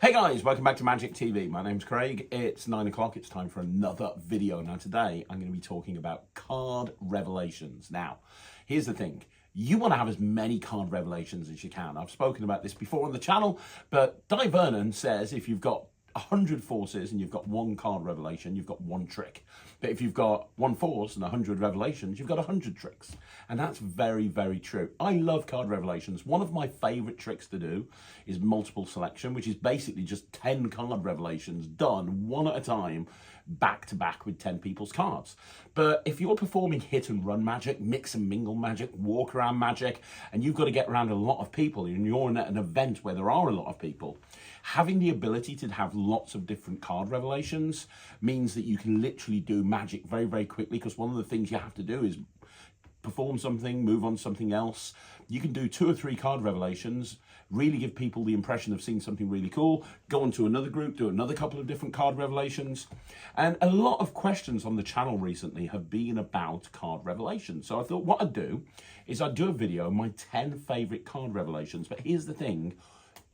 Hey guys, welcome back to Magic TV. My name's Craig. It's 9 o'clock. It's time for another video. Now today I'm going to be talking about card revelations. Now, here's the thing. You want to have as many card revelations as you can. I've spoken about this before on the channel, but Di Vernon says if you've got 100 forces and you've got one card revelation, you've got one trick. But if you've got one force and 100 revelations, you've got 100 tricks. And that's very, very true. I love card revelations. One of my favorite tricks to do is multiple selection, which is basically just 10 card revelations done one at a time, back to back with 10 people's cards. But if you're performing hit and run magic, mix and mingle magic, walk around magic, and you've got to get around a lot of people, and you're at an event where there are a lot of people, having the ability to have lots of different card revelations means that you can literally do magic very, very quickly, because one of the things you have to do is perform something, move on to something else. You can do 2 or 3 card revelations, really give people the impression of seeing something really cool, go on to another group, do another couple of different card revelations. And a lot of questions on the channel recently have been about card revelations. So I thought what I'd do is I'd do a video, my 10 favorite card revelations. But here's the thing.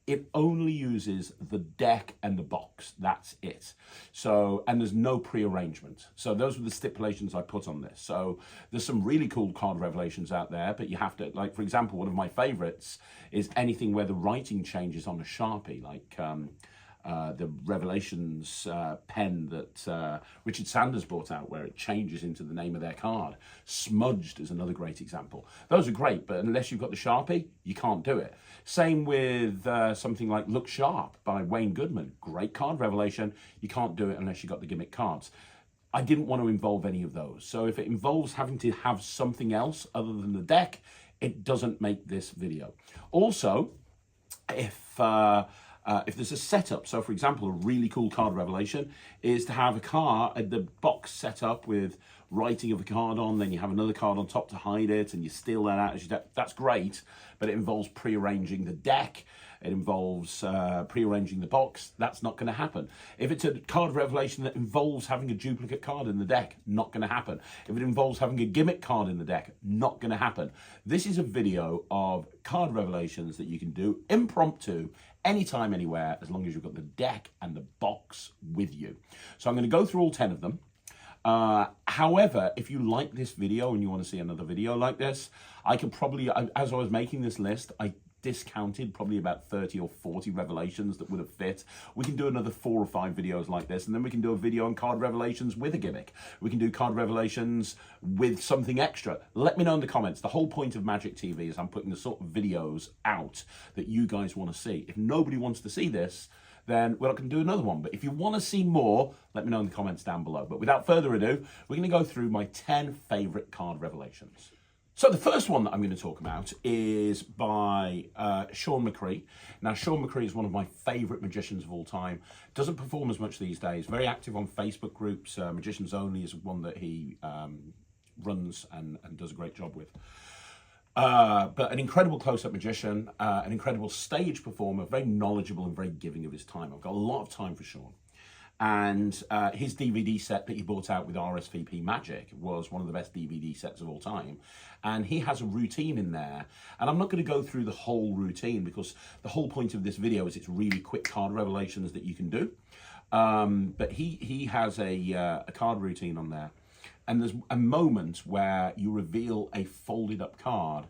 It only uses the deck and the box. That's it. So, and there's no pre-arrangement. So those were the stipulations I put on this. So there's some really cool card revelations out there, but you have to, like, for example, one of my favorites is anything where the writing changes on a Sharpie, like the Revelations pen that Richard Sanders brought out, where it changes into the name of their card. Smudged is another great example. Those are great, but unless you've got the Sharpie, you can't do it. Same with something like Look Sharp by Wayne Goodman. Great card revelation. You can't do it unless you've got the gimmick cards. I didn't want to involve any of those. So if it involves having to have something else other than the deck, it doesn't make this video. Also, if there's a setup, so for example, a really cool card revelation is to have a card, the box set up with writing of a card on, then you have another card on top to hide it, and you steal that out as you deck. That's great, but it involves pre-arranging the deck. It involves pre-arranging the box. That's not going to happen. If it's a card revelation that involves having a duplicate card in the deck, not going to happen. If it involves having a gimmick card in the deck, not going to happen. This is a video of card revelations that you can do impromptu, anytime, anywhere, as long as you've got the deck and the box with you. So I'm going to go through all 10 of them. However, if you like this video and you want to see another video like this, I could probably, as I was making this list, I discounted probably about 30 or 40 revelations that would have fit. We can do another 4 or 5 videos like this, and then we can do a video on card revelations with a gimmick. We can do card revelations with something extra. Let me know in the comments. The whole point of Magic TV is I'm putting the sort of videos out that you guys want to see. If nobody wants to see this, then we're not going to do another one. But if you want to see more, let me know in the comments down below. But without further ado, we're going to go through my 10 favorite card revelations. So the first one that I'm going to talk about is by Shaun McCree. Now, Shaun McCree is one of my favorite magicians of all time. Doesn't perform as much these days. Very active on Facebook groups. Magicians Only is one that he runs and does a great job with. But an incredible close-up magician, an incredible stage performer, very knowledgeable and very giving of his time. I've got a lot of time for Shaun. And his DVD set that he brought out with RSVP Magic was one of the best DVD sets of all time. And he has a routine in there. And I'm not going to go through the whole routine because the whole point of this video is it's really quick card revelations that you can do. But he has a card routine on there. And there's a moment where you reveal a folded up card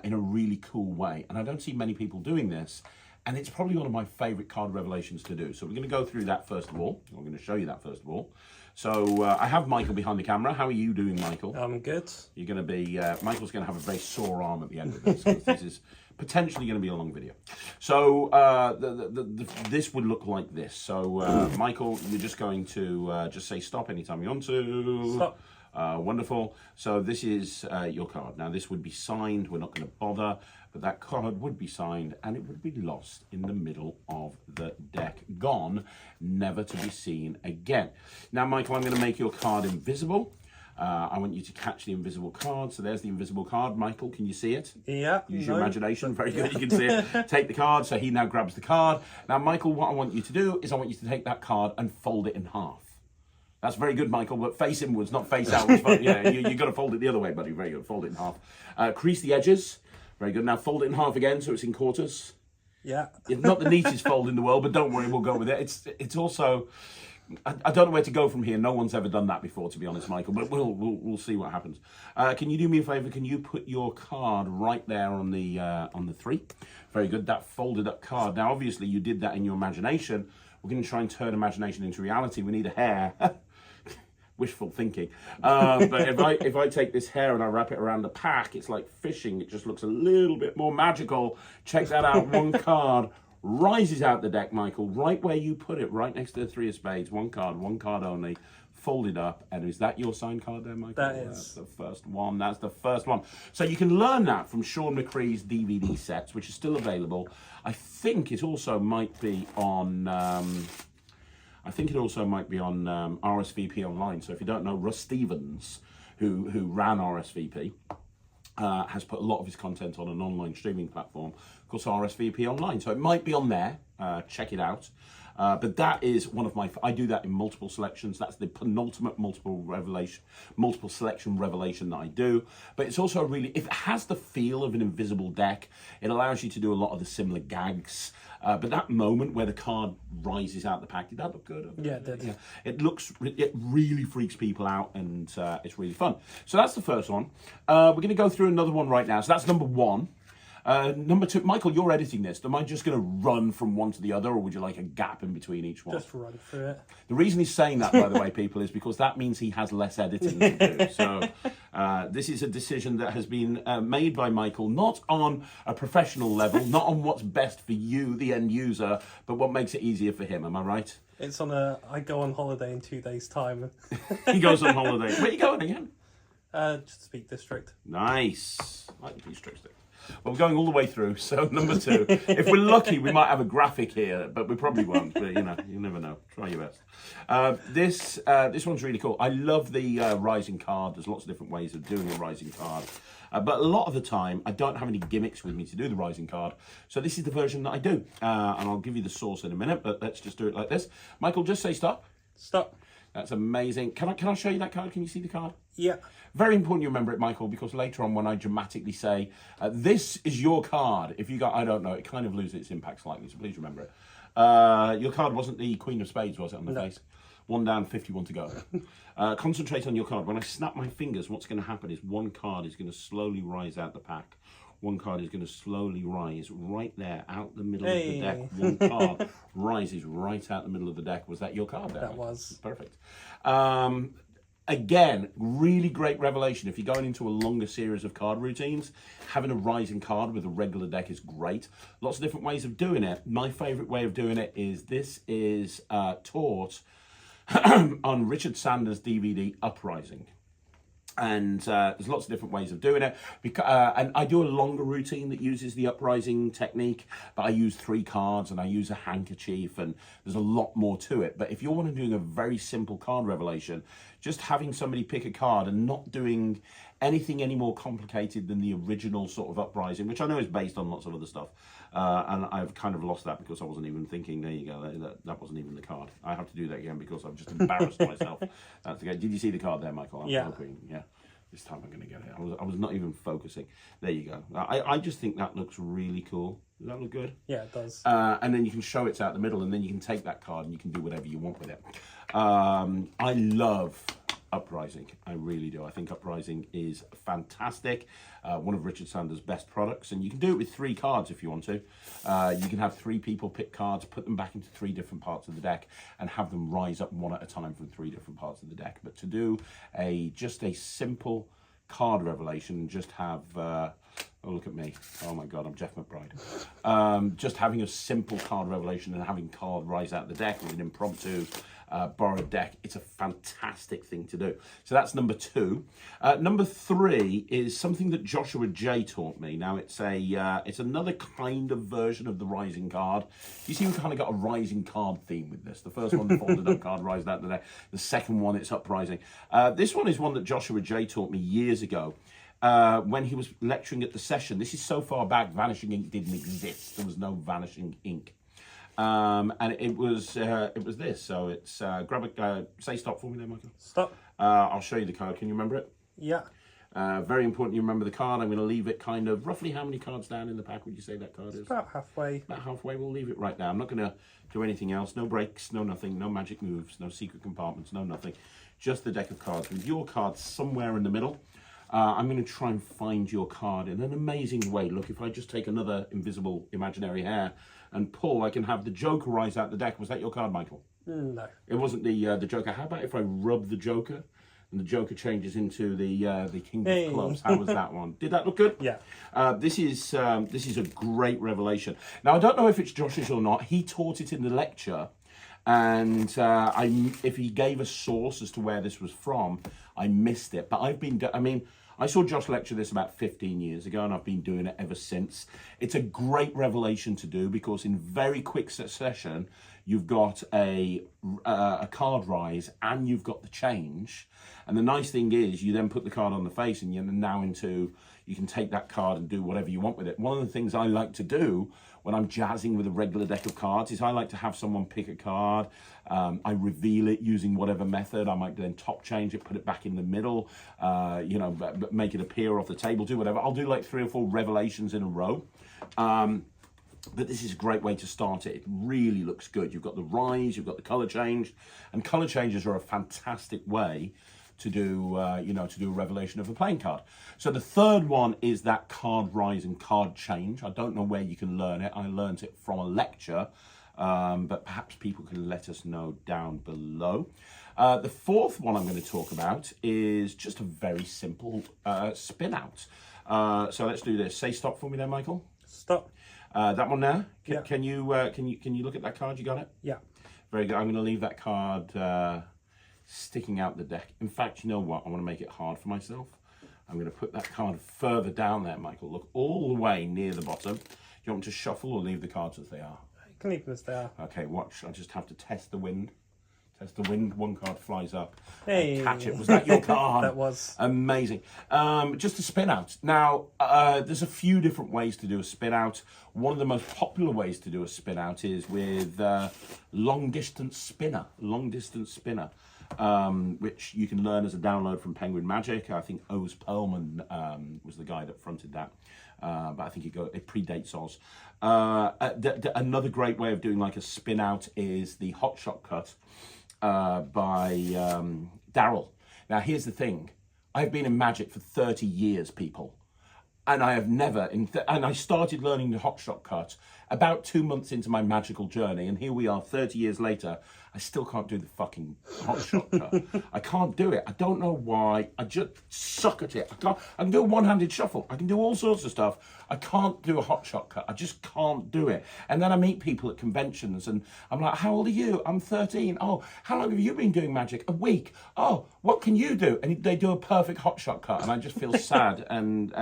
in a really cool way. And I don't see many people doing this. And it's probably one of my favorite card revelations to do. So we're going to go through that first of all. I'm going to show you that first of all. So I have Michael behind the camera. How are you doing, Michael? I'm good. You're going to be, Michael's going to have a very sore arm at the end of this, because this is potentially going to be a long video. So this would look like this. So Michael, you're just going to just say stop anytime you want to. Stop. Wonderful. So this is your card. Now this would be signed. We're not going to bother, but that card would be signed and it would be lost in the middle of the deck. Gone, never to be seen again. Now, Michael, I'm going to make your card invisible. I want you to catch the invisible card. So there's the invisible card. Michael, can you see it? Yeah. Use your imagination. Very good. You can see it. Take the card. So he now grabs the card. Now, Michael, what I want you to do is I want you to take that card and fold it in half. That's very good, Michael, but face inwards, not face outwards. But yeah, you've got to fold it the other way, buddy. Very good. Fold it in half. Crease the edges. Very good. Now fold it in half again so it's in quarters. Yeah. It's not the neatest fold in the world, but don't worry, we'll go with it. It's also, I don't know where to go from here. No one's ever done that before, to be honest, Michael. But we'll see what happens. Can you do me a favour? Can you put your card right there on the 3? Very good. That folded up card. Now, obviously, you did that in your imagination. We're going to try and turn imagination into reality. We need a hair. Wishful thinking. But if I take this hair and I wrap it around the pack, it's like fishing. It just looks a little bit more magical. Check that out. One card rises out the deck, Michael, right where you put it, right next to the 3 of spades. One card only, folded up. And is that your signed card there, Michael? That is. That's the first one. That's the first one. So you can learn that from Shaun McCree's DVD sets, which are still available. I think it also might be on... RSVP Online. So if you don't know, Russ Stevens, who ran RSVP, has put a lot of his content on an online streaming platform called RSVP Online. So it might be on there. Check it out. But that is one of my... I do that in multiple selections. That's the penultimate multiple selection revelation that I do. But it's also really... If it has the feel of an invisible deck, it allows you to do a lot of the similar gags. But that moment where the card rises out the pack, did that look good? Yeah, it did. Yeah. It really freaks people out, and it's really fun. So that's the first one. We're going to go through another one right now. So that's number 1. Number 2, Michael, you're editing this. Am I just going to run from one to the other, or would you like a gap in between each one? Just run through it. The reason he's saying that, by the way, people, is because that means he has less editing to do. So this is a decision that has been made by Michael, not on a professional level, not on what's best for you, the end user, but what makes it easier for him. Am I right? It's on I go on holiday in 2 days' time. He goes on holiday. Where are you going again? Just Peak District. Nice. I like the Peak District. Well, we're going all the way through, so number 2. If we're lucky, we might have a graphic here, but we probably won't. But, you never know. Try your best. This one's really cool. I love the rising card. There's lots of different ways of doing a rising card. But a lot of the time, I don't have any gimmicks with me to do the rising card. So this is the version that I do. And I'll give you the source in a minute, but let's just do it like this. Michael, just say stop. Stop. That's amazing. Can I show you that card? Can you see the card? Yeah. Very important you remember it, Michael, because later on when I dramatically say, this is your card, if you got, I don't know, it kind of loses its impact slightly, so please remember it. Your card wasn't the Queen of Spades, was it, on the face? 1 down, 51 to go. Concentrate on your card. When I snap my fingers, what's going to happen is one card is going to slowly rise out the pack. One card is going to slowly rise right there, out the middle of the deck. One card rises right out the middle of the deck. Was that your card there? That was. Perfect. Again, really great revelation. If you're going into a longer series of card routines, having a rising card with a regular deck is great. Lots of different ways of doing it. My favourite way of doing it is this is taught on Richard Sanders' DVD, Uprising. And there's lots of different ways of doing it. And I do a longer routine that uses the Uprising technique, but I use 3 cards and I use a handkerchief, and there's a lot more to it. But if you're wanting doing a very simple card revelation, just having somebody pick a card and not doing anything any more complicated than the original sort of Uprising, which I know is based on lots of other stuff. And I've kind of lost that because I wasn't even thinking, there you go, that wasn't even the card. I have to do that again because I've just embarrassed myself. That's okay. Did you see the card there, Michael? I'm hoping, yeah. This time I'm going to get it. I was not even focusing. There you go. I just think that looks really cool. Does that look good? Yeah, it does. And then you can show it out the middle, and then you can take that card and you can do whatever you want with it. I love Uprising. I really do. I think Uprising is fantastic. One of Richard Sanders' best products, and you can do it with 3 cards if you want to. You can have 3 people pick cards, put them back into 3 different parts of the deck, and have them rise up one at a time from 3 different parts of the deck. But to do just a simple card revelation, just have oh, look at me. Oh my God, I'm Jeff McBride. Just having a simple card revelation and having card rise out the deck with an impromptu borrowed deck, it's a fantastic thing to do. So that's number 2. Number 3 is something that Joshua J taught me. Now it's another kind of version of the rising card. You see, we kind of got a rising card theme with this. The first one, the folded up card, rised out the deck. The second one, it's Uprising. This one is one that Joshua J taught me years ago. When he was lecturing at the session. This is so far back, Vanishing Ink didn't exist. There was no Vanishing Ink. And it was this. So it's say stop for me there, Michael. Stop. I'll show you the card. Can you remember it? Yeah. Very important you remember the card. I'm going to leave it kind of roughly how many cards down in the pack would you say that card is? About halfway. About halfway. We'll leave it right there. I'm not going to do anything else. No breaks, no nothing, no magic moves, no secret compartments, no nothing. Just the deck of cards with your cards somewhere in the middle. I'm going to try and find your card in an amazing way. Look, if I just take another invisible imaginary hair and pull, I can have the Joker rise out the deck. Was that your card, Michael? No. It wasn't the Joker. How about if I rub the Joker and the Joker changes into the King of Clubs? How was that one? Did that look good? Yeah. This is a great revelation. Now, I don't know if it's Josh's or not. He taught it in the lecture. And if he gave a source as to where this was from, I missed it. But I saw Josh lecture this about 15 years ago, and I've been doing it ever since. It's a great revelation to do because in very quick succession, you've got a card rise and you've got the change. And the nice thing is you then put the card on the face and you're now you can take that card and do whatever you want with it. One of the things I like to do when I'm jazzing with a regular deck of cards is I like to have someone pick a card. I reveal it using whatever method. I might then top change it, put it back in the middle, make it appear off the table, do whatever. I'll do like 3 or 4 revelations in a row. But this is a great way to start it. It really looks good. You've got the rise, you've got the color change, and color changes are a fantastic way to do, to do a revelation of a playing card. So the third one is that card rise and card change. I don't know where you can learn it. I learned it from a lecture, but perhaps people can let us know down below. The fourth one I'm going to talk about is just a very simple spin out. So let's do this. Say stop for me there, Michael. Stop. That one there. Yeah. Can you look at that card? You got it? Yeah. Very good. I'm going to leave that card sticking out the deck. In fact, you know what? I want to make it hard for myself. I'm going to put that card further down there, Michael. Look all the way near the bottom. Do you want me to shuffle or leave the cards as they are? You can leave them as they are. Okay, watch. I just have to test the wind. Test the wind. One card flies up. Hey. Catch it. Was that your card? That was. Amazing. Just a spin out. Now, there's a few different ways to do a spin out. One of the most popular ways to do a spin out is with long distance spinner. Long distance spinner. Which you can learn as a download from Penguin Magic. I think Oz Perlman was the guy that fronted that, but I think it predates Oz. Another great way of doing like a spin out is the Hot Shot Cut by Daryl. Now here's the thing, I've been in Magic for 30 years, people. And I have never, and I started learning the Hot Shot Cut about 2 months into my magical journey, and here we are 30 years later, I still can't do the fucking Hot Shot Cut. I can't do it. I don't know why. I just suck at it. I can do a one-handed shuffle. I can do all sorts of stuff. I can't do a Hot Shot Cut. I just can't do it. And then I meet people at conventions, and I'm like, how old are you? I'm 13. Oh, how long have you been doing magic? A week. Oh, what can you do? And they do a perfect Hot Shot Cut, and I just feel sad and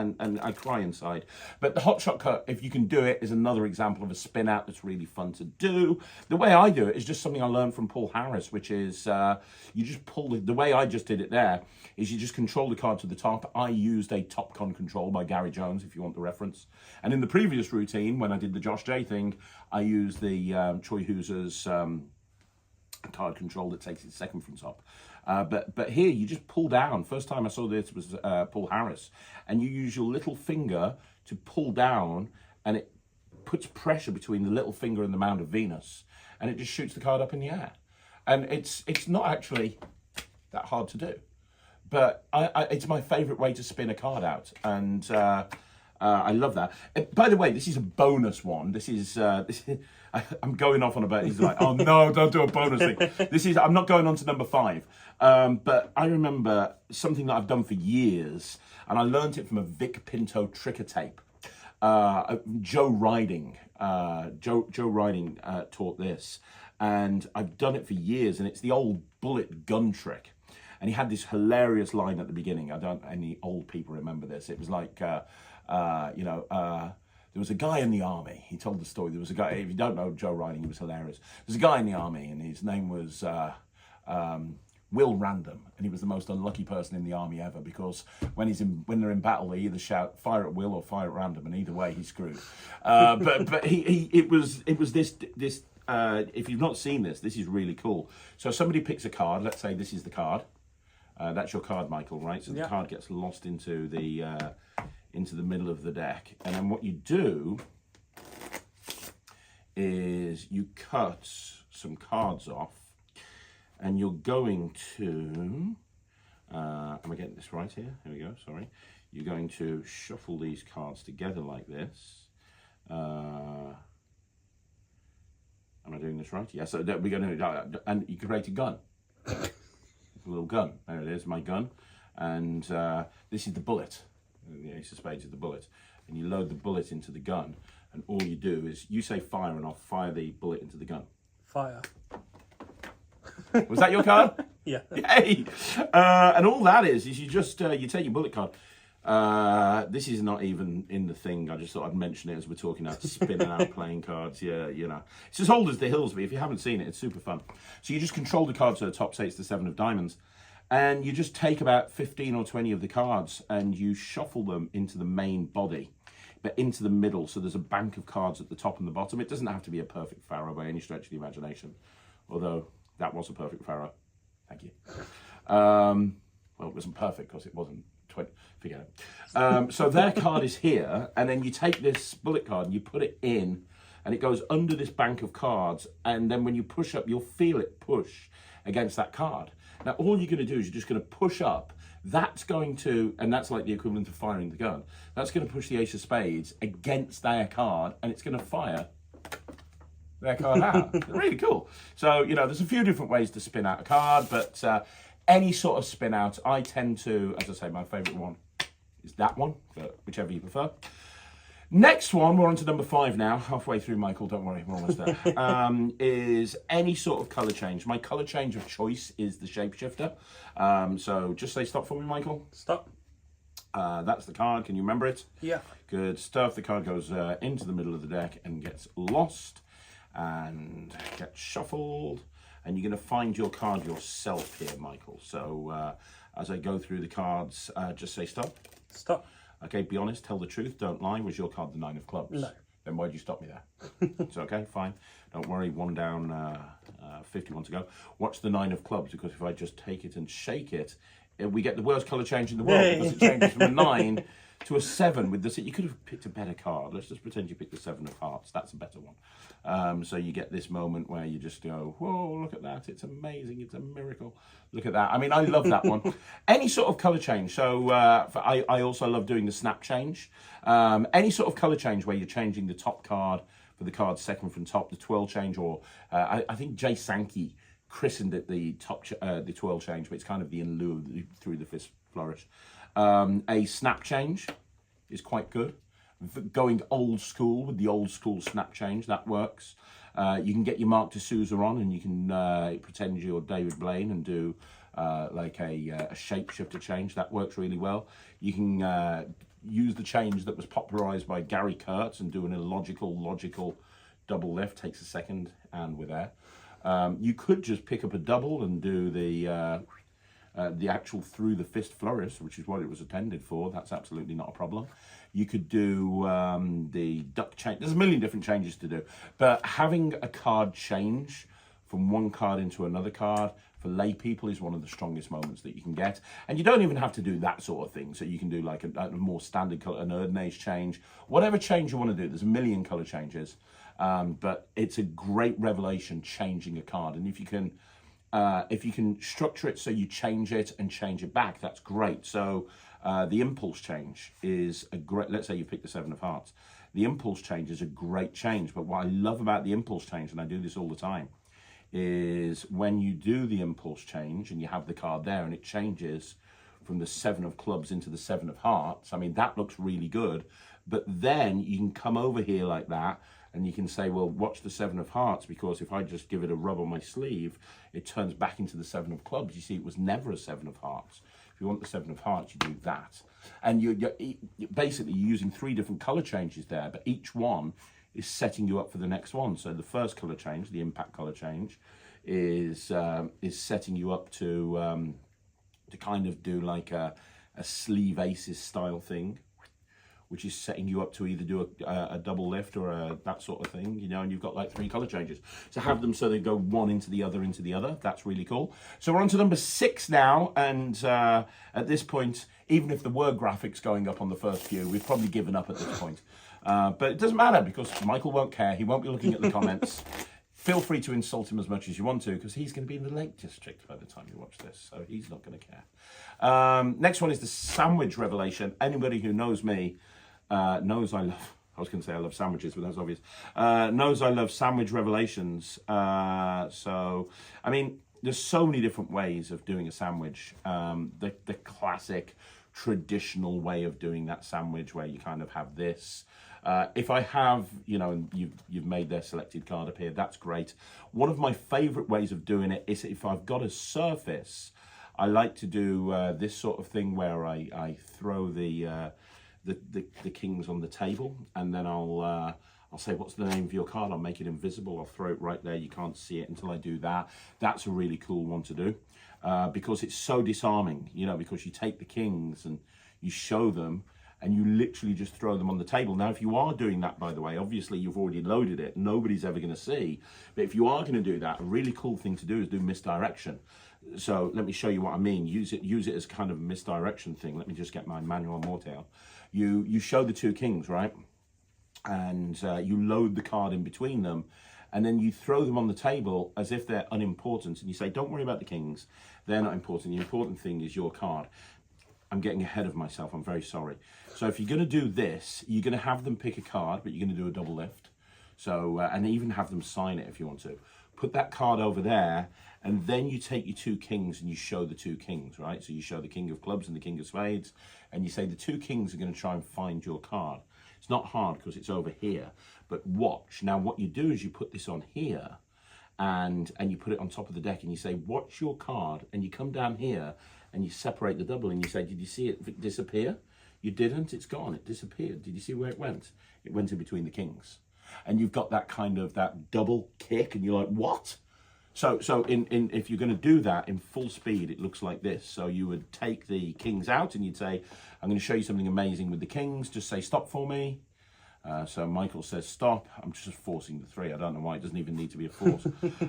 I cry inside. But the Hot Shot Cut, if you can do it, is another example of a spin out that's really fun to do. The way I do it is just something I learned from Paul Harris, which is you just pull the way I just did it there is you just control the card to the top. I used a Top Con control by Gary Jones, if you want the reference. And in the previous routine, when I did the Josh J thing, I used the Choi Hooser's card control that takes it second from top. But here you just pull down. First time I saw this was Paul Harris, and you use your little finger to pull down, and it puts pressure between the little finger and the mound of Venus, and it just shoots the card up in the air. And it's not actually that hard to do, but it's my favourite way to spin a card out, and I love that. By the way, this is a bonus one. This is I'm going off on about. He's like, oh no, don't do a bonus thing. I'm not going on to number 5. But I remember something that I've done for years, and I learned it from a Vic Pinto tricker tape. Joe Riding taught this, and I've done it for years, and it's the old bullet gun trick. And he had this hilarious line at the beginning. I don't any old people remember this. It was like, there was a guy in the army. He told the story. There was a guy, if you don't know Joe Riding, he was hilarious. There's a guy in the army, and his name was Will Random, and he was the most unlucky person in the army ever, because when they're in battle, they either shout fire at will or fire at random, and either way he's screwed. But it was this if you've not seen this is really cool. So somebody picks a card. Let's say this is the card. That's your card, Michael, right? So the Yeah. card gets lost into the middle of the deck. And then what you do is you cut some cards off, and you're going to, am I getting this right here? Here we go, sorry. You're going to shuffle these cards together like this. Am I doing this right? Yeah, so we're going to, and you create a gun. A little gun. There it is, my gun. And this is the bullet. The ace of spades is the bullet. And you load the bullet into the gun, and all you do is you say fire, and I'll fire the bullet into the gun. Fire. Was that your card? Yeah. Yay! And all that is you just you take your bullet card. This is not even in the thing. I just thought I'd mention it as we're talking about spinning out playing cards. Yeah, you know, it's as old as the hills. But if you haven't seen it, it's super fun. So you just control the cards to the top. Say it's the 7 of diamonds, and you just take about 15 or 20 of the cards and you shuffle them into the main body, but into the middle. So there's a bank of cards at the top and the bottom. It doesn't have to be a perfect pharaoh by any stretch of the imagination, although that was a perfect pharaoh. Thank you. Well, it wasn't perfect because it wasn't 20. Forget it. So their card is here, and then you take this bullet card and you put it in, and it goes under this bank of cards, and then when you push up, you'll feel it push against that card. Now, all you're going to do is you're just going to push up. That's going to, and that's like the equivalent of firing the gun. That's going to push the ace of spades against their card, and it's going to fire their card out. Really cool. So, you know, there's a few different ways to spin out a card, but any sort of spin out, I tend to, as I say, my favourite one is that one, but whichever you prefer. Next one, we're on to number 5 now, halfway through, Michael, don't worry, we're almost there, is any sort of colour change. My colour change of choice is the shapeshifter. So just say stop for me, Michael. Stop. That's the card, can you remember it? Yeah. Good stuff. The card goes into the middle of the deck and gets lost and gets shuffled. And you're going to find your card yourself here, Michael. So as I go through the cards, just say stop. Stop. Okay, be honest, tell the truth, don't lie. Was your card the 9 of clubs? No. Then why'd you stop me there? It's okay, fine. Don't worry, 1 down, 51 to go. Watch the 9 of clubs, because if I just take it and shake it, we get the worst colour change in the world, because it changes from a 9 to a 7 with this. You could have picked a better card. Let's just pretend you picked the 7 of hearts. That's a better one. So you get this moment where you just go, whoa, look at that. It's amazing. It's a miracle. Look at that. I mean, I love that one. Any sort of colour change. So I also love doing the snap change. Any sort of colour change where you're changing the top card for the card second from top, the twirl change, or I think Jay Sankey christened it the twirl change, but it's kind of the in lieu of the through the fist flourish. A snap change is quite good. Going old school with the old school snap change, that works. You can get your Mark de Souza on, and you can pretend you're David Blaine and do like a shapeshifter change. That works really well. You can use the change that was popularized by Gary Kurtz and do an illogical logical double lift. Takes a second, and we're there. You could just pick up a double and do the actual through the fist flourish, which is what it was intended for. That's absolutely not a problem. You could do the duck change. There's a million different changes to do, but having a card change from one card into another card for lay people is one of the strongest moments that you can get. And you don't even have to do that sort of thing. So you can do like a more standard color, an Erdnase change, whatever change you want to do. There's a million color changes, but it's a great revelation changing a card. And if you can structure it so you change it and change it back, that's great. So the impulse change is a great, let's say you pick the 7 of hearts. The impulse change is a great change. But what I love about the impulse change, and I do this all the time, is when you do the impulse change and you have the card there and it changes from the 7 of clubs into the 7 of hearts. I mean, that looks really good. But then you can come over here like that, and you can say, well, watch the 7 of hearts, because if I just give it a rub on my sleeve, it turns back into the 7 of clubs. You see, it was never a 7 of hearts. If you want the 7 of hearts, you do that. And you're basically using 3 different color changes there, but each one is setting you up for the next one. So the first color change, the impact color change, is setting you up to kind of do like a sleeve aces style thing, which is setting you up to either do a double lift or that sort of thing, you know, and you've got like 3 color changes. So have them so they go one into the other, That's really cool. So we're on to number 6 now, and at this point, even if there were graphics going up on the first few, we've probably given up at this point. But it doesn't matter because Michael won't care. He won't be looking at the comments. Feel free to insult him as much as you want to, because he's going to be in the Lake District by the time you watch this, so he's not going to care. Next one is the sandwich revelation. Anybody who knows me knows I love sandwiches, but that's obvious. Knows I love sandwich revelations. So, I mean, there's so many different ways of doing a sandwich. The classic, traditional way of doing that sandwich, where you kind of have this. If I have, you know, you've made their selected card appear, that's great. One of my favorite ways of doing it is if I've got a surface, I like to do this sort of thing where I throw the kings on the table, and then I'll say, what's the name of your card? I'll make it invisible. I'll throw it right there. You can't see it until I do that. That's a really cool one to do because it's so disarming, you know, because you take the kings and you show them, and you literally just throw them on the table. Now, if you are doing that, by the way, obviously you've already loaded it. Nobody's ever going to see. But if you are going to do that, a really cool thing to do is do misdirection. So let me show you what I mean. Use it as kind of a misdirection thing. Let me just get my manual morte out. You show the 2 kings, right? And you load the card in between them. And then you throw them on the table as if they're unimportant. And you say, don't worry about the kings. They're not important. The important thing is your card. I'm getting ahead of myself. I'm very sorry. So if you're going to do this, you're going to have them pick a card, but you're going to do a double lift. So, and even have them sign it if you want to. Put that card over there, and then you take your 2 kings and you show the 2 kings, right? So you show the king of clubs and the king of spades, and you say the 2 kings are going to try and find your card. It's not hard because it's over here, but watch. Now what you do is you put this on here, and you put it on top of the deck, and you say, watch your card, and you come down here, and you separate the double, and you say, did you see it disappear? You didn't, it's gone, it disappeared. Did you see where it went? It went in between the kings. And you've got that kind of, that double kick, and you're like, what? So if you're going to do that in full speed, it looks like this. So you would take the kings out, and you'd say, I'm going to show you something amazing with the kings. Just say, stop for me. So Michael says stop. I'm just forcing the 3. I don't know why. It doesn't even need to be a force.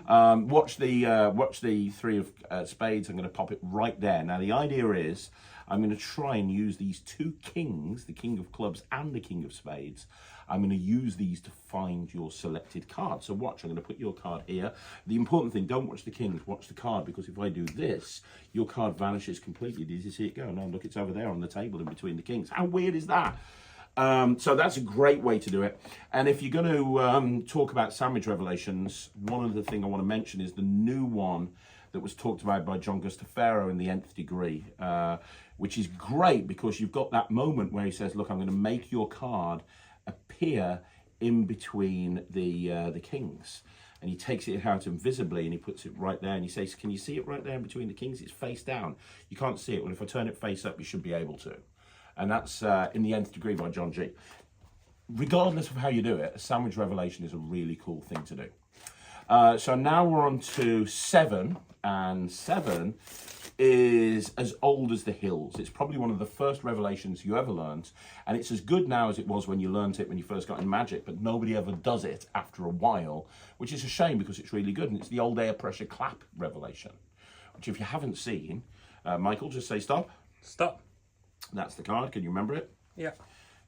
Watch the 3 of spades. I'm going to pop it right there. Now the idea is I'm going to try and use these 2 kings, the king of clubs and the king of spades. I'm going to use these to find your selected card. So watch. I'm going to put your card here. The important thing, don't watch the kings. Watch the card, because if I do this, your card vanishes completely. Did you see it go? No, look, it's over there on the table in between the kings. How weird is that? So that's a great way to do it. And if you're going to talk about sandwich revelations, one of the things I want to mention is the new one that was talked about by John Gustafaro in the Nth Degree, which is great because you've got that moment where he says, look, I'm going to make your card appear in between the kings. And he takes it out invisibly and he puts it right there, and he says, can you see it right there in between the kings? It's face down. You can't see it. Well, if I turn it face up, you should be able to. And that's in the Nth Degree by John G. Regardless of how you do it, a sandwich revelation is a really cool thing to do. So now we're on to 7, and 7 is as old as the hills. It's probably one of the first revelations you ever learned, and it's as good now as it was when you learned it when you first got in Magic, but nobody ever does it after a while, which is a shame because it's really good, and it's the old air pressure clap revelation, which if you haven't seen, Michael, just say stop. Stop. That's the card. Can you remember it? Yeah.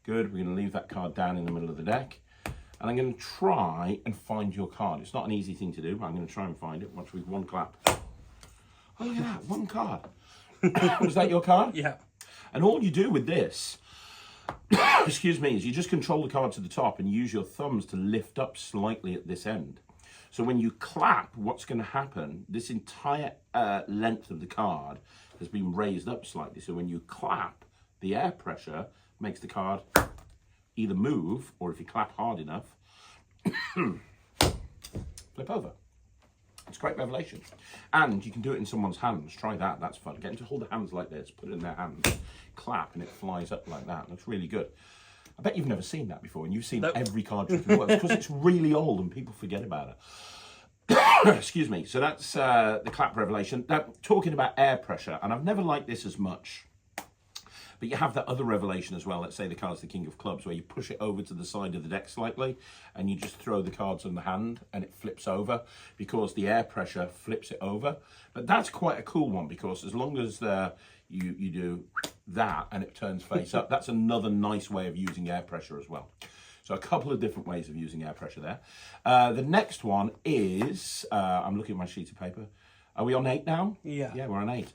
Good. We're going to leave that card down in the middle of the deck. And I'm going to try and find your card. It's not an easy thing to do, but I'm going to try and find it. Watch with one clap. Oh, look at that. One card. Was that your card? Yeah. And all you do with this, excuse me, is you just control the card to the top and use your thumbs to lift up slightly at this end. So when you clap, what's going to happen, this entire length of the card has been raised up slightly. So when you clap, the air pressure makes the card either move, or if you clap hard enough, flip over. It's a great revelation. And you can do it in someone's hands. Try that, that's fun. Get them to hold their hands like this, put it in their hands, clap, and it flies up like that. It looks really good. I bet you've never seen that before, and you've seen every card trick in the world, because it's really old and people forget about it. Excuse me. So that's the clap revelation. Now, talking about air pressure, and I've never liked this as much, But you have that other revelation as well. Let's say the card's the King of Clubs, where you push it over to the side of the deck slightly and you just throw the cards on the hand and it flips over because the air pressure flips it over. But that's quite a cool one, because as long as you do that and it turns face up, that's another nice way of using air pressure as well. So a couple of different ways of using air pressure there. The next one is, I'm looking at my sheet of paper. Are we on 8 now? Yeah. Yeah, we're on 8.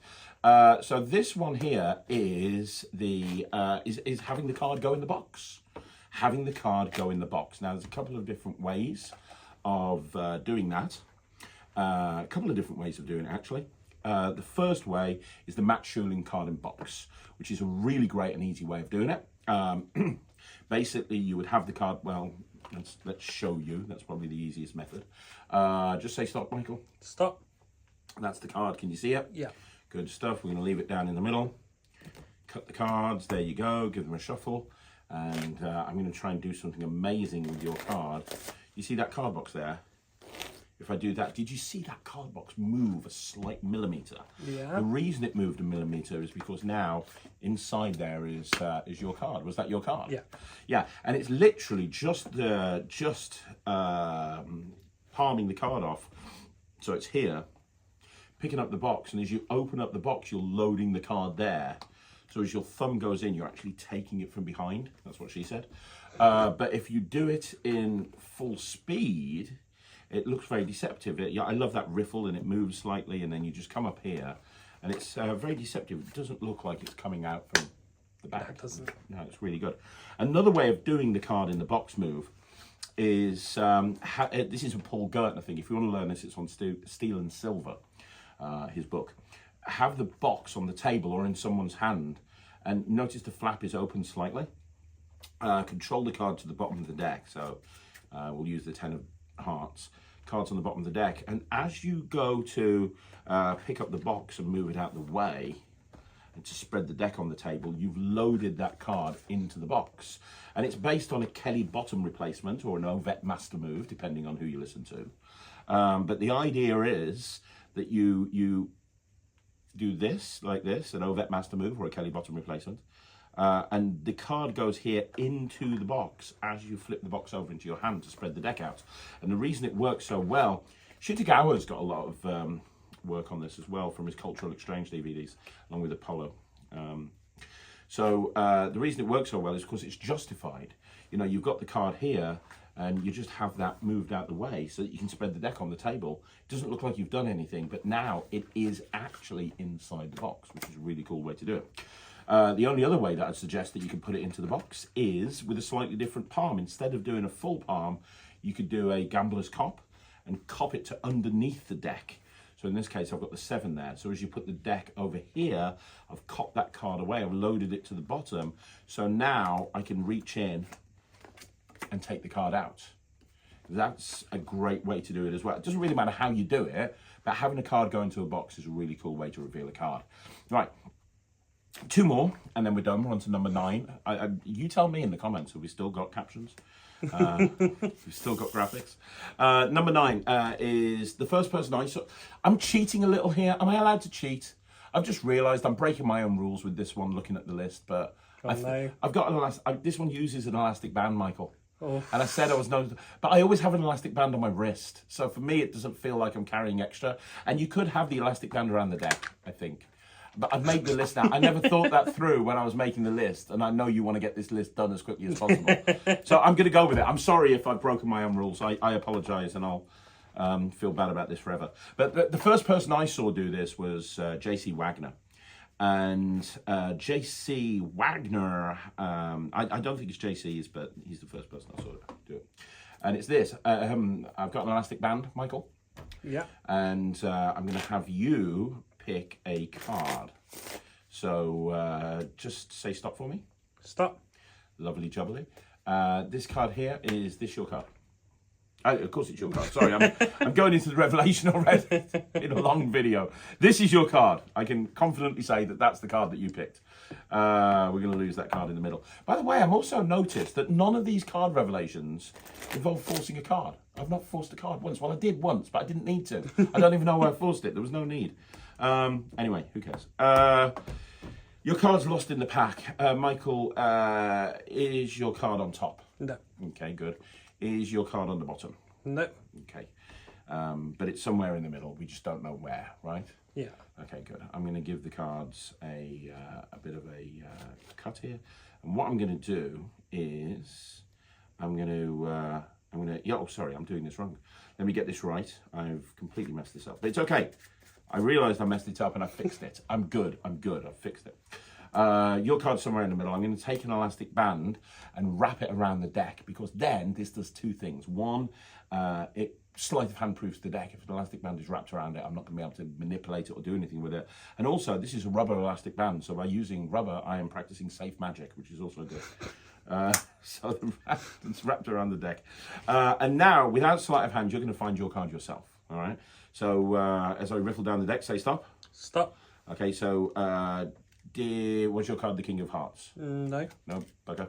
So this one here is is having the card go in the box. Having the card go in the box. Now, there's a couple of different ways of doing that. A couple of different ways of doing it, actually. The first way is the Matt Schuling card in box, which is a really great and easy way of doing it. Basically, you would have the card, well, let's show you. That's probably the easiest method. Just say stop, Michael. Stop. That's the card. Can you see it? Yeah. Good stuff. We're going to leave it down in the middle. Cut the cards. There you go. Give them a shuffle. And I'm going to try and do something amazing with your card. You see that card box there? If I do that, did you see that card box move a slight millimeter? Yeah. The reason it moved a millimeter is because now inside there is your card. Was that your card? Yeah. Yeah, and it's literally just palming the card off. So it's here, picking up the box, and as you open up the box, you're loading the card there. So as your thumb goes in, you're actually taking it from behind. That's what she said. But if you do it in full speed, it looks very deceptive. I love that riffle, and it moves slightly, and then you just come up here, and it's very deceptive. It doesn't look like it's coming out from the back. It doesn't. No, it's really good. Another way of doing the card in the box move is, this is a Paul Gertner thing. If you want to learn this, it's on Steel and Silver, his book. Have the box on the table or in someone's hand, and notice the flap is open slightly. Control the card to the bottom of the deck. So we'll use the 10 of hearts. Cards on the bottom of the deck, and as you go to pick up the box and move it out the way and to spread the deck on the table, you've loaded that card into the box. And it's based on a Kelly Bottom replacement or an Ovette Master move, depending on who you listen to. But the idea is that you do this, like this, an Ovette Master move or a Kelly Bottom replacement, and the card goes here into the box as you flip the box over into your hand to spread the deck out. And the reason it works so well, Shitagawa's got a lot of work on this as well from his Cultural Exchange DVDs, along with Apollo. The reason it works so well is because it's justified. You know, you've got the card here, and you just have that moved out the way so that you can spread the deck on the table. It doesn't look like you've done anything, but now it is actually inside the box, which is a really cool way to do it. The only other way that I'd suggest that you can put it into the box is with a slightly different palm. Instead of doing a full palm, you could do a gambler's cop and cop it to underneath the deck. So in this case, I've got the 7 there. So as you put the deck over here, I've copped that card away. I've loaded it to the bottom. So now I can reach in and take the card out. That's a great way to do it as well. It doesn't really matter how you do it, but having a card go into a box is a really cool way to reveal a card. Right. 2 more, and then we're done. We're on to number 9. You tell me in the comments, have we still got captions? We've still got graphics. Number 9 is the first person I saw. I'm cheating a little here. Am I allowed to cheat? I've just realised I'm breaking my own rules with this one, looking at the list, but I've got an this one uses an elastic band, Michael. Oh. And I said I was no, but I always have an elastic band on my wrist. So for me, it doesn't feel like I'm carrying extra. And you could have the elastic band around the deck, I think. But I've made the list now. I never thought that through when I was making the list, and I know you want to get this list done as quickly as possible. So I'm going to go with it. I'm sorry if I've broken my own rules. I apologise, and I'll feel bad about this forever. But the first person I saw do this was J.C. Wagner. And J.C. Wagner, I don't think it's J.C.'s, but he's the first person I saw do it. And it's this. I've got an elastic band, Michael. Yeah. And I'm going to have you pick a card. So just say stop for me. Stop. Lovely jubbly. This card here, is this your card? Of course it's your card. Sorry, I'm going into the revelation already in a long video. This is your card. I can confidently say that that's the card that you picked. We're going to lose that card in the middle. By the way, I'm also noticed that none of these card revelations involve forcing a card. I've not forced a card once. Well, I did once, but I didn't need to. I don't even know where I forced it. There was no need. Anyway, who cares? Your card's lost in the pack. Michael, is your card on top? No. Okay, good. Is your card on the bottom? No. Okay. But it's somewhere in the middle. We just don't know where, right? Yeah. Okay, good. I'm going to give the cards a bit of a cut here. And what I'm going to do is I'm going to, yeah, oh, sorry, I'm doing this wrong. Let me get this right. I've completely messed this up. But it's okay. I realised I messed it up and I fixed it. I'm good. I've fixed it. Your card's somewhere in the middle. I'm going to take an elastic band and wrap it around the deck, because then this does two things. One, it sleight of hand proofs the deck. If an elastic band is wrapped around it, I'm not going to be able to manipulate it or do anything with it. And also, this is a rubber elastic band, so by using rubber, I am practicing safe magic, which is also good. So it's wrapped around the deck. And now, without sleight of hand, you're going to find your card yourself. All right. So as I riffle down the deck, say stop. Stop. Okay. So was your card the King of Hearts? No. No, bugger.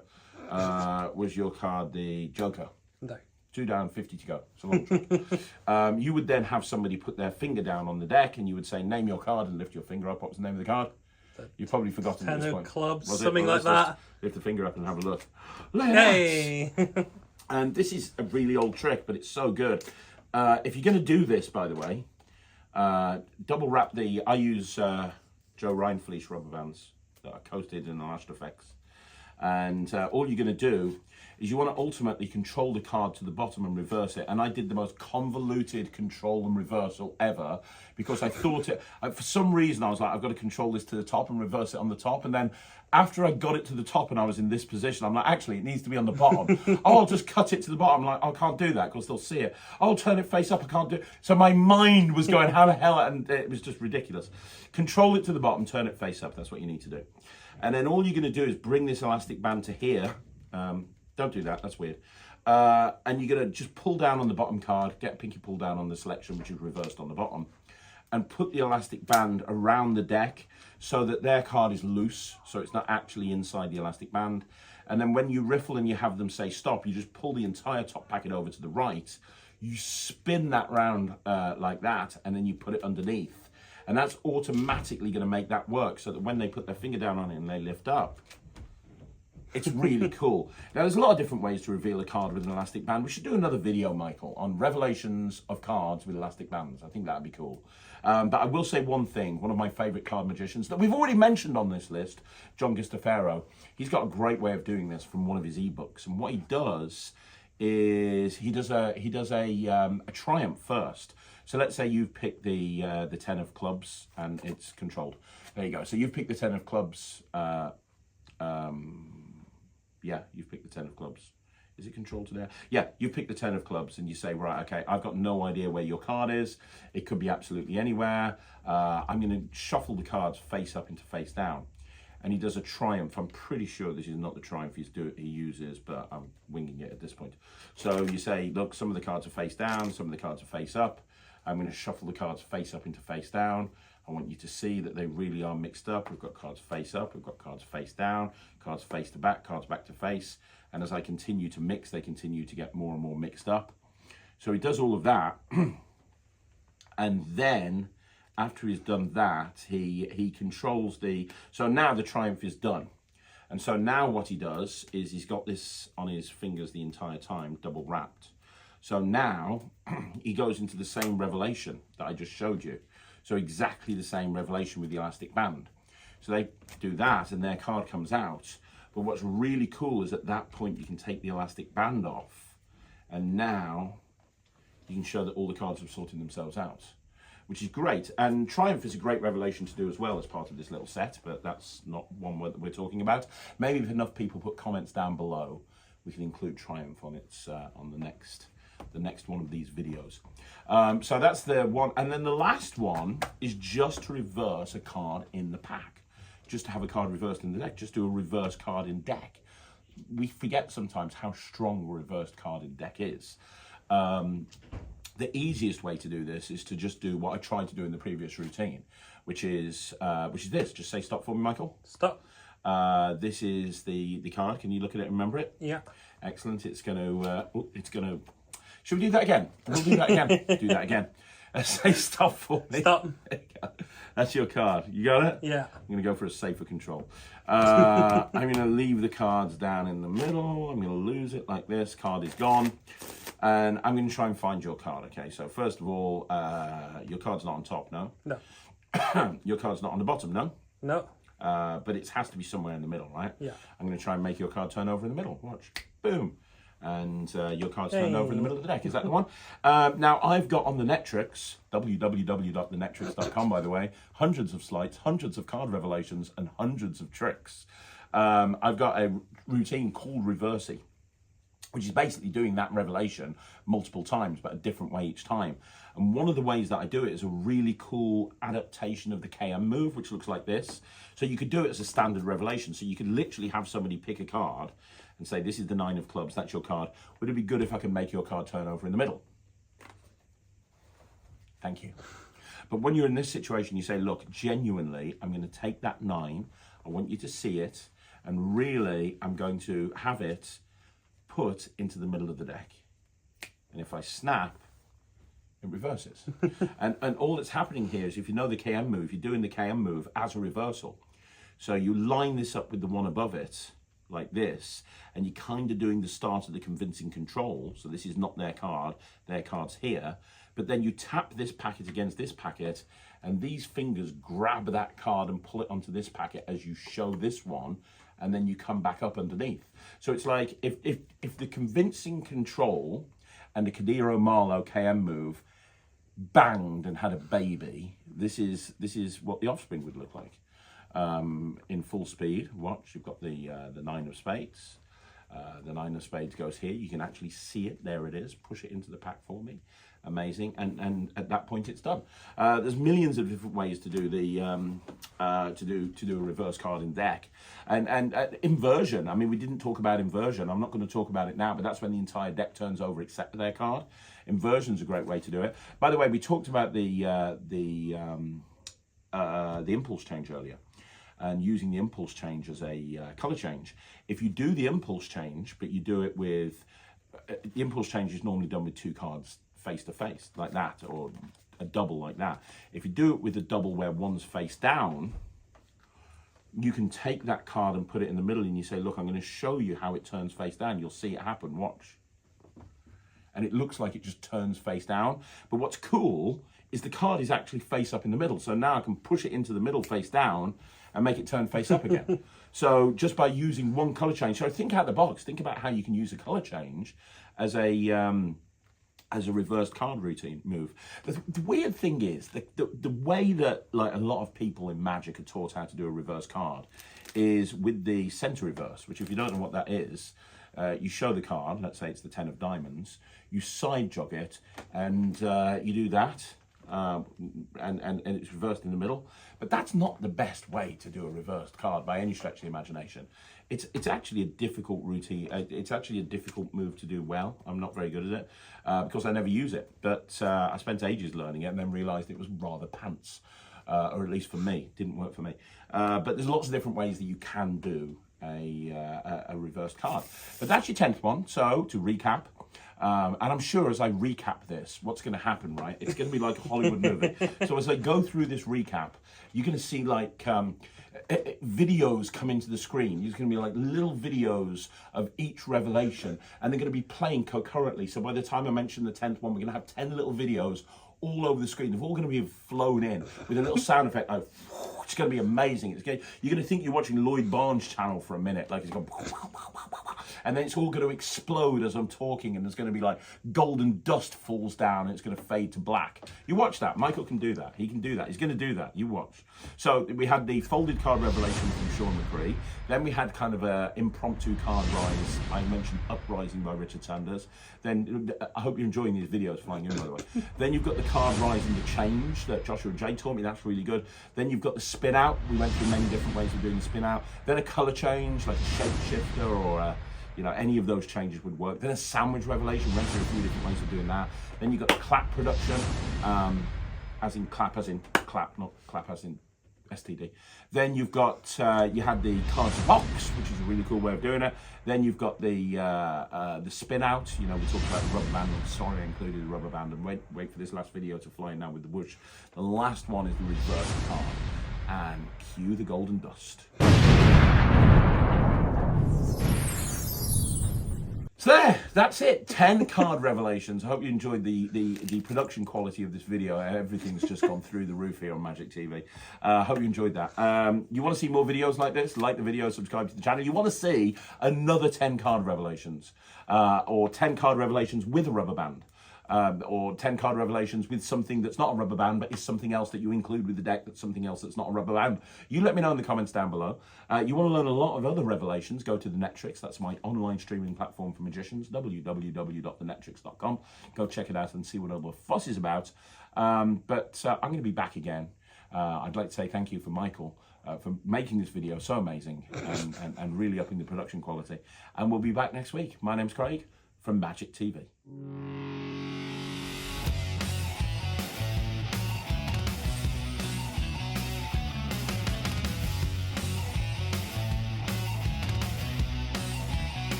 Was your card the Joker? No. 2 down, 50 to go. It's a long trick. You would then have somebody put their finger down on the deck, and you would say, name your card, and lift your finger up. What was the name of the card? You've probably forgotten at this point. Clubs, Was it? something Well, like that. Lift the finger up and have a look. Hey! And this is a really old trick, but it's so good. If you're going to do this, by the way, double wrap the... I use Joe Ryan fleece rubber bands that are coated in Elastic Effects. And all you're going to do is you want to ultimately control the card to the bottom and reverse it. And I did the most convoluted control and reversal ever, because I thought for some reason I was like, I've got to control this to the top and reverse it on the top. And then after I got it to the top and I was in this position, I'm like, actually, it needs to be on the bottom. Oh, I'll just cut it to the bottom. I'm like, I can't do that because they'll see it. I'll turn it face up. I can't do it. So my mind was going, how the hell? And it was just ridiculous. Control it to the bottom, turn it face up. That's what you need to do. And then all you're going to do is bring this elastic band to here. Don't do that, that's weird. And you're going to just pull down on the bottom card, get a pinky pull down on the selection, which is reversed on the bottom, and put the elastic band around the deck so that their card is loose, so it's not actually inside the elastic band. And then when you riffle and you have them say stop, you just pull the entire top packet over to the right, you spin that round like that, and then you put it underneath. And that's automatically going to make that work, so that when they put their finger down on it and they lift up, it's really cool. Now, there's a lot of different ways to reveal a card with an elastic band. We should do another video, Michael, on revelations of cards with elastic bands. I think that'd be cool. But I will say one thing. One of my favourite card magicians that we've already mentioned on this list, John Gustafaro, he's got a great way of doing this from one of his ebooks. And what he does is he does a triumph first. So let's say you've picked the 10 of clubs and it's controlled. There you go. So you've picked the 10 of clubs. Yeah, you've picked the 10 of clubs. Is it controlled to there? Yeah, you pick the 10 of clubs and you say, right, okay, I've got no idea where your card is. It could be absolutely anywhere. I'm going to shuffle the cards face up into face down. And he does a triumph. I'm pretty sure this is not the triumph he uses, but I'm winging it at this point. So you say, look, some of the cards are face down, some of the cards are face up. I'm going to shuffle the cards face up into face down. I want you to see that they really are mixed up. We've got cards face up, we've got cards face down, cards face to back, cards back to face. And as I continue to mix, they continue to get more and more mixed up. So he does all of that. And then after he's done that, he controls the... So now the triumph is done. And so now what he does is he's got this on his fingers the entire time, double wrapped. So now he goes into the same revelation that I just showed you. So exactly the same revelation with the elastic band. So they do that and their card comes out. But what's really cool is at that point you can take the elastic band off and now you can show that all the cards have sorted themselves out, which is great. And Triumph is a great revelation to do as well as part of this little set, but that's not one that we're talking about. Maybe if enough people put comments down below, we can include Triumph on its on the next one of these videos. So that's the one. And then the last one is just to reverse a card in the pack. Just to have a card reversed in the deck. Just do a reverse card in deck. We forget sometimes how strong a reversed card in deck is. The easiest way to do this is to just do what I tried to do in the previous routine, which is this. Just say stop for me, Michael. Stop. This is the card. Can you look at it and remember it? Yeah. Excellent. It's going to... Should we do that again? We'll do that again. Do that again. Say stop for me. Stop. That's your card. You got it? Yeah. I'm going to go for a safer control. I'm going to leave the cards down in the middle. I'm going to lose it like this. Card is gone. And I'm going to try and find your card, okay? So first of all, your card's not on top, no? No. Your card's not on the bottom, no? No. But it has to be somewhere in the middle, right? Yeah. I'm going to try and make your card turn over in the middle. Watch. Boom. And your card's turned over in the middle of the deck. Is that the one? Now, I've got on the Netrix, www.thenetrix.com, by the way, hundreds of sleights, hundreds of card revelations, and hundreds of tricks. I've got a routine called Reversey, which is basically doing that revelation multiple times, but a different way each time. And one of the ways that I do it is a really cool adaptation of the KM move, which looks like this. So you could do it as a standard revelation. So you could literally have somebody pick a card and say, this is the 9 of clubs, that's your card. Would it be good if I can make your card turn over in the middle? Thank you. But when you're in this situation, you say, look, genuinely, I'm going to take that 9. I want you to see it. And really, I'm going to have it put into the middle of the deck. And if I snap, it reverses. and all that's happening here is, if you know the KM move, you're doing the KM move as a reversal. So you line this up with the one above it, like this, and you're kind of doing the start of the convincing control. So this is not their card, their card's here. But then you tap this packet against this packet, and these fingers grab that card and pull it onto this packet as you show this one, and then you come back up underneath. So it's like if the convincing control and the Kadiro Marlowe KM move banged and had a baby, this is what the offspring would look like. In full speed, watch, you've got the 9 of spades. The 9 of spades goes here. You can actually see it. There it is. Push it into the pack for me. Amazing. And at that point, it's done. There's millions of different ways to do the to do a reverse card in deck. And inversion. I mean, we didn't talk about inversion. I'm not going to talk about it now, but that's when the entire deck turns over except for their card. Inversion's a great way to do it. By the way, we talked about the impulse change earlier, and using the impulse change as a color change. If you do the impulse change, but you do it with, the impulse change is normally done with 2 cards face to face, like that, or a double like that. If you do it with a double where one's face down, you can take that card and put it in the middle, and you say, look, I'm going to show you how it turns face down. You'll see it happen, watch. And it looks like it just turns face down. But what's cool is the card is actually face up in the middle. So now I can push it into the middle face down and make it turn face up again. So just by using one color change. So think out of the box. Think about how you can use a color change as a reversed card routine move. The weird thing is the way that like a lot of people in Magic are taught how to do a reverse card is with the center reverse, which if you don't know what that is, you show the card, let's say it's the 10 of diamonds, you side jog it, and you do that, and it's reversed in the middle. But that's not the best way to do a reversed card by any stretch of the imagination. It's actually a difficult routine. It's actually a difficult move to do well. I'm not very good at it because I never use it. But I spent ages learning it and then realised it was rather pants, or at least for me, it didn't work for me. But there's lots of different ways that you can do a reversed card. But that's your 10th one. So to recap, and I'm sure as I recap this, what's going to happen, right? It's going to be like a Hollywood movie. So as I go through this recap, you're going to see like videos come into the screen. There's going to be like little videos of each revelation, and they're going to be playing concurrently. So by the time I mention the 10th one, we're going to have 10 little videos all over the screen. They're all going to be flown in with a little sound effect. Like, it's going to be amazing. You're going to think you're watching Lloyd Barnes' channel for a minute. Like it's going, and then it's all going to explode as I'm talking, and there's going to be like golden dust falls down, and it's going to fade to black. You watch that. Michael can do that. He can do that. He's going to do that. You watch. So we had the folded card revelation from Shaun McCree. Then we had kind of a impromptu card rise. I mentioned Uprising by Richard Sanders. Then I hope you're enjoying these videos flying in, by the way. Then you've got the card rise and the change that Joshua J taught me. That's really good. Then you've got the spin out. We went through many different ways of doing the spin out. Then a color change, like a shapeshifter or any of those changes would work. Then a sandwich revelation, went through a few different ways of doing that. Then you've got the clap production, as in clap, not clap as in STD. Then you've got, you had the cards box, which is a really cool way of doing it. Then you've got the spin out. You know, we talked about the rubber band. I'm sorry I included the rubber band, and wait for this last video to fly now with the whoosh. The last one is the reverse card, and cue the golden dust. So there, that's it. 10 card revelations. I hope you enjoyed the production quality of this video. Everything's just gone through the roof here on Magic TV. Hope you enjoyed that. You want to see more videos like this? Like the video, subscribe to the channel. You want to see another 10 card revelations, or 10 card revelations with a rubber band. Or 10 card revelations with something that's not a rubber band, but is something else that you include with the deck that's something else that's not a rubber band. You let me know in the comments down below. You want to learn a lot of other revelations, go to the Netrix. That's my online streaming platform for magicians, www.thenetrix.com. Go check it out and see what all the fuss is about. But I'm going to be back again. I'd like to say thank you for Michael for making this video so amazing and really upping the production quality. And we'll be back next week. My name's Craig from Magic TV.